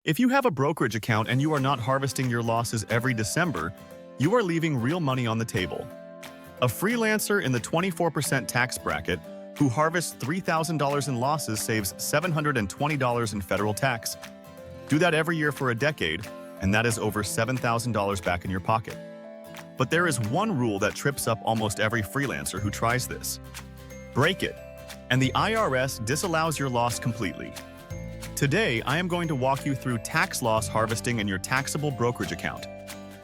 If you have a brokerage account and you are not harvesting your losses every December, you are leaving real money on the table. A freelancer in the 24% tax bracket who harvests $3,000 in losses saves $720 in federal tax. Do that every year for a decade, and that is over $7,000 back in your pocket. But there is one rule that trips up almost every freelancer who tries this. Break it, and the IRS disallows your loss completely. Today, I am going to walk you through tax loss harvesting in your taxable brokerage account,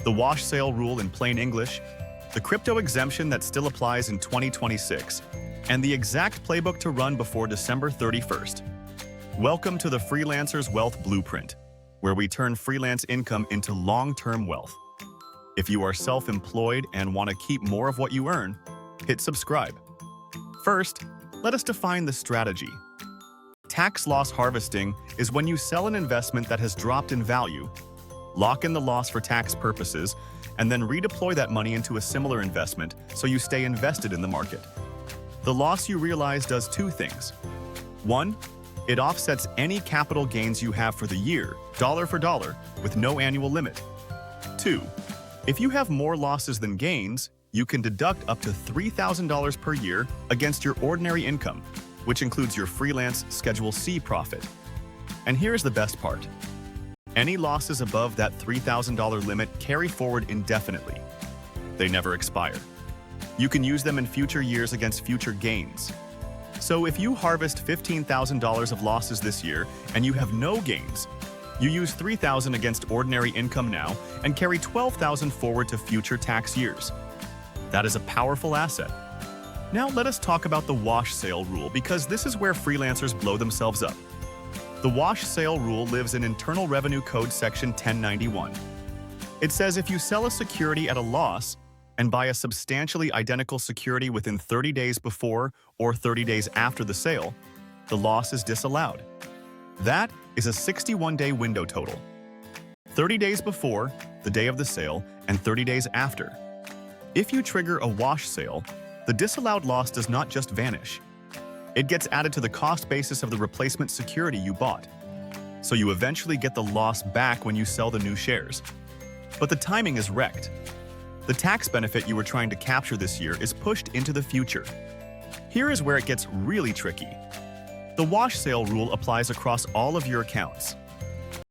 the wash sale rule in plain English, the crypto exemption that still applies in 2026, and the exact playbook to run before December 31st. Welcome to the Freelancers Wealth Blueprint, where we turn freelance income into long-term wealth. If you are self-employed and want to keep more of what you earn, hit subscribe. First, let us define the strategy. Tax loss harvesting is when you sell an investment that has dropped in value, lock in the loss for tax purposes, and then redeploy that money into a similar investment so you stay invested in the market. The loss you realize does two things. One, it offsets any capital gains you have for the year, dollar for dollar, with no annual limit. Two, if you have more losses than gains, you can deduct up to $3,000 per year against your ordinary income, which includes your freelance Schedule C profit. And here's the best part. Any losses above that $3,000 limit carry forward indefinitely. They never expire. You can use them in future years against future gains. So if you harvest $15,000 of losses this year and you have no gains, you use $3,000 against ordinary income now and carry $12,000 forward to future tax years. That is a powerful asset. Now let us talk about the wash sale rule, because this is where freelancers blow themselves up. The wash sale rule lives in Internal Revenue Code Section 1091. It says if you sell a security at a loss and buy a substantially identical security within 30 days before or 30 days after the sale, the loss is disallowed. That is a 61-day window total. 30 days before, the day of the sale, and 30 days after. If you trigger a wash sale, the disallowed loss does not just vanish. It gets added to the cost basis of the replacement security you bought. So you eventually get the loss back when you sell the new shares. But the timing is wrecked. The tax benefit you were trying to capture this year is pushed into the future. Here is where it gets really tricky. The wash sale rule applies across all of your accounts.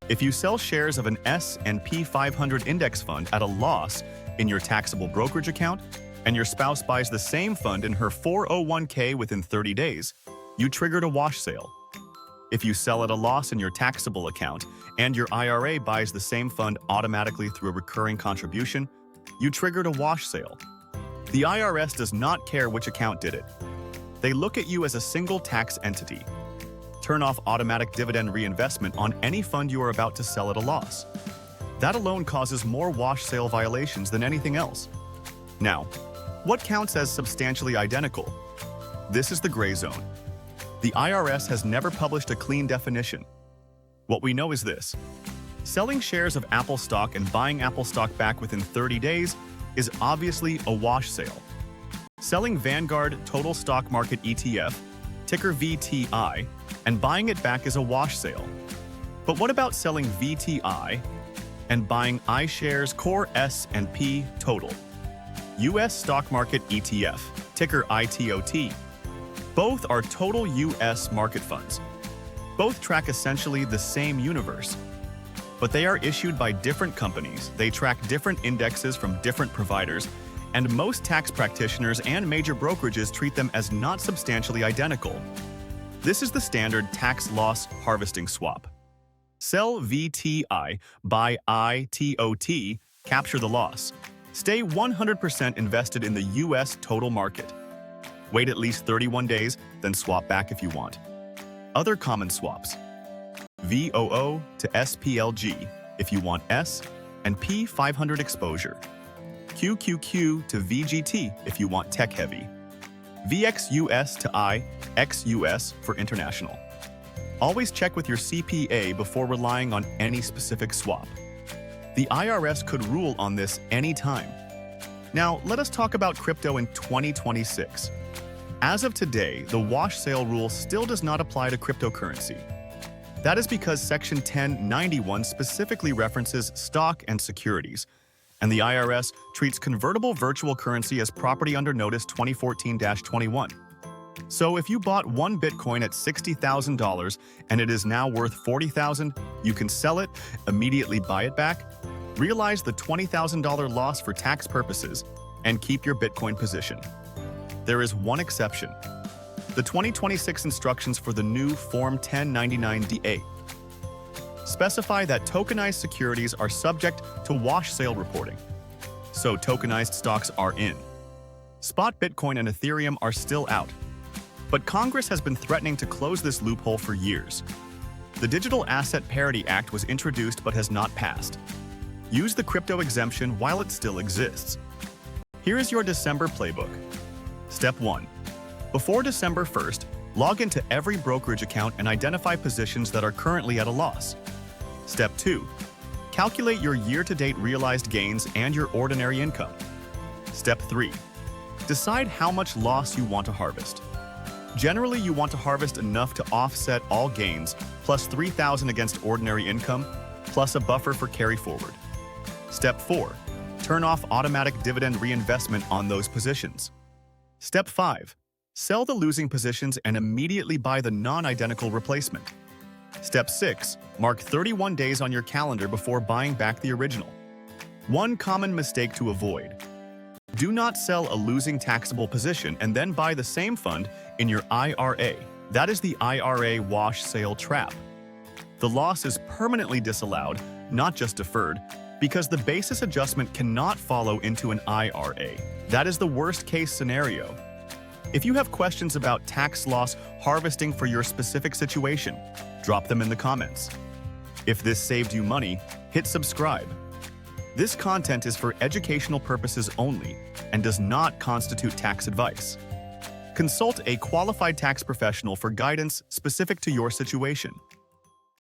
If you sell shares of an S&P 500 index fund at a loss in your taxable brokerage account, and your spouse buys the same fund in her 401k within 30 days, you triggered a wash sale. If you sell at a loss in your taxable account and your IRA buys the same fund automatically through a recurring contribution, you triggered a wash sale. The IRS does not care which account did it. They look at you as a single tax entity. Turn off automatic dividend reinvestment on any fund you are about to sell at a loss. That alone causes more wash sale violations than anything else. Now, what counts as substantially identical? This is the gray zone. The IRS has never published a clean definition. What we know is this. Selling shares of Apple stock and buying Apple stock back within 30 days is obviously a wash sale. Selling Vanguard Total Stock Market ETF, ticker VTI, and buying it back is a wash sale. But what about selling VTI and buying iShares Core S&P Total? U.S. Stock Market ETF, ticker ITOT. Both are total U.S. market funds. Both track essentially the same universe. But they are issued by different companies, they track different indexes from different providers, and most tax practitioners and major brokerages treat them as not substantially identical. This is the standard tax loss harvesting swap. Sell VTI, buy ITOT, capture the loss. Stay 100% invested in the U.S. total market. Wait at least 31 days, then swap back if you want. Other common swaps. VOO to SPLG if you want S and P 500 exposure. QQQ to VGT if you want tech-heavy. VXUS to IXUS for international. Always check with your CPA before relying on any specific swap. The IRS could rule on this anytime. Now, let us talk about crypto in 2026. As of today, the wash sale rule still does not apply to cryptocurrency. That is because Section 1091 specifically references stock and securities, and the IRS treats convertible virtual currency as property under Notice 2014-21. So if you bought one Bitcoin at $60,000 and it is now worth $40,000, you can sell it, immediately buy it back, realize the $20,000 loss for tax purposes, and keep your Bitcoin position. There is one exception: the 2026 instructions for the new Form 1099-DA specify that tokenized securities are subject to wash sale reporting. So tokenized stocks are in. Spot Bitcoin and Ethereum are still out. But Congress has been threatening to close this loophole for years. The Digital Asset Parity Act was introduced but has not passed. Use the crypto exemption while it still exists. Here is your December playbook. Step 1. Before December 1st, log into every brokerage account and identify positions that are currently at a loss. Step 2. Calculate your year-to-date realized gains and your ordinary income. Step 3. Decide how much loss you want to harvest. Generally, you want to harvest enough to offset all gains, plus $3,000 against ordinary income, plus a buffer for carry forward. Step 4. Turn off automatic dividend reinvestment on those positions. Step 5. Sell the losing positions and immediately buy the non-identical replacement. Step 6. Mark 31 days on your calendar before buying back the original. One common mistake to avoid: do not sell a losing taxable position and then buy the same fund in your IRA. That is the IRA wash sale trap. The loss is permanently disallowed, not just deferred, because the basis adjustment cannot follow into an IRA. That is the worst-case scenario. If you have questions about tax loss harvesting for your specific situation, drop them in the comments. If this saved you money, hit subscribe. This content is for educational purposes only and does not constitute tax advice. Consult a qualified tax professional for guidance specific to your situation.